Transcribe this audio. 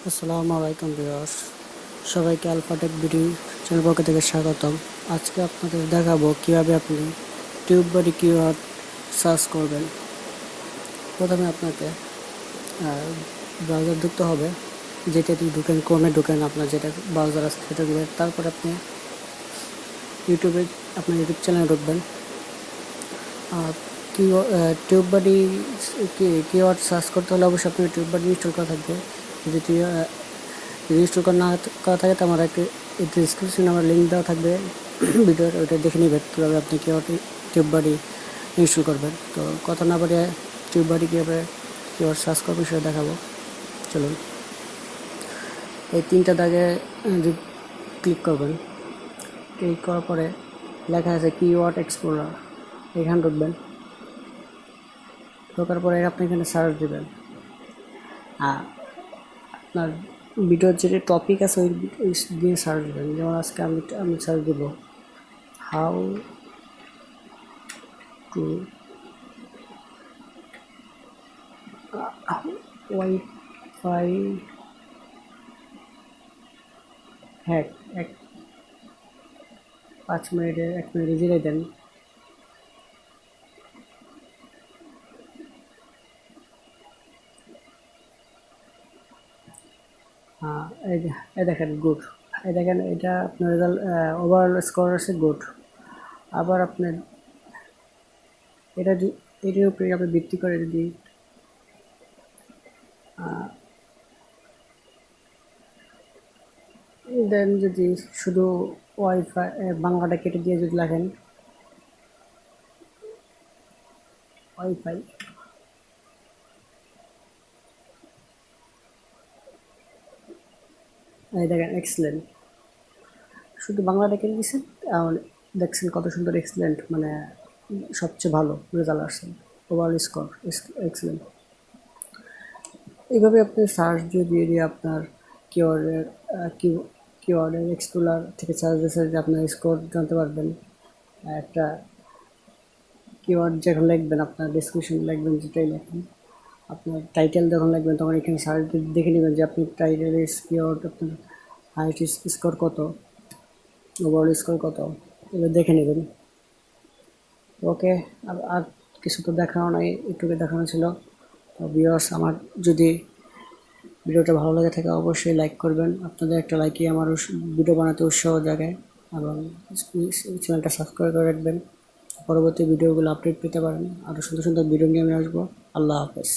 আসসালামু আলাইকুম ভিউয়ার্স, সবাইকে আলফাটেক ভিডিও চ্যানেল পক্ষ থেকে স্বাগতম। আজকে আপনাদের দেখাবো কিভাবে আপনি টিউববডি কিওয়ার্ড সার্চ করবেন। প্রথমে আপনাকে ব্রাউজার ঢুকতে হবে, যেটাতে ঢুকেন ক্রোমে ঢুকেন, আপনার যেটা ব্রাউজার আছে সেটা ঢুকবেন। তারপর আপনি আপনার ইউটিউব চ্যানেলে ঢুকবেন। টিউববডি কিওয়ার্ড সার্চ করতে হলে অবশ্যই আপনার টিউববডি ইনস্টল করা থাকবে। যদি রেজিস্টার করা না করা থাকে তো আমার একটা ডিসক্রিপশনে আমার লিঙ্ক দেওয়া থাকবে ভিডিওর, ওইটা দেখে নেবেন কীভাবে আপনি টিউববডি ইনস্টল করবেন। তো কথা না বাড়িয়ে টিউববডি কীভাবে সার্চ করবেন সেটা দেখাবো। চলুন, এই তিনটা দাগে ক্লিক করবেন। ক্লিক করার পরে লেখা আছে কিওয়ার্ড এক্সপ্লোরার, এখানে ঢুকবেন। ঢোকার পরে আপনি এখানে সার্চ দেবেন। আপনার ভিডিওর যে টপিক আছে ওই দিয়ে সার্চ দেবেন। যেমন আজকে আমি সার্চ দেবো হাউ টু ওয়াইফাই হ্যাক। 1 মিনিটে জিরাই দেন। এই দেখেন গুড, এই দেখেন এটা আপনার রেজাল্ট ওভারঅল স্কোর আছে গুড। আবার আপনার এটার উপরে আপনি ভিত্তি করে যদি দেন, যদি শুধু ওয়াইফাই বাংলাটা কেটে দিয়ে যদি লেখেন ওয়াইফাই, এই দেখেন এক্সেলেন্ট, শুধু বাংলাটা কেটে দিয়েছেন, দেখছেন কত সুন্দর এক্সেলেন্ট, মানে সবচেয়ে ভালো রেজাল্ট আসছে, ওভারঅল স্কোর এক্সেলেন্ট। এইভাবে আপনি সার্চ দিয়ে আপনার কিওয়ার্ডের কিওয়ার্ডের এক্সপ্লোরার থেকে সার্চ দিয়ে আপনার স্কোর জানতে পারবেন। একটা কিওয়ার্ড যখন লিখবেন, আপনার ডেসক্রিপশন লিখবেন, যেটাই লেখেন, আপনার টাইটেল যখন লিখবেন তখন এখানে সার্চ দেখে নেবেন যে আপনি টাইটেলের কিওয়ার্ড আপনার হাইয়েস্ট স্কোর কত, ওভারঅল স্কোর কত, এবার দেখে নেবেন। ওকে, আর কিছু তো দেখানো নাই, একটুকে দেখানো ছিল। তো ভিউয়ার্স, আমার যদি ভিডিওটা ভালো লাগে থাকে অবশ্যই লাইক করবেন। আপনাদের একটা লাইকই আমার ভিডিও বানাতে উৎসাহ জাগায়, এবং চ্যানেলটা সাবস্ক্রাইব করে রাখবেন। পরবর্তী ভিডিওগুলো আপডেট পেতে পারেন। আরও সুন্দর সুন্দর ভিডিও নিয়ে আমি আসবো। আল্লাহ হাফেজ।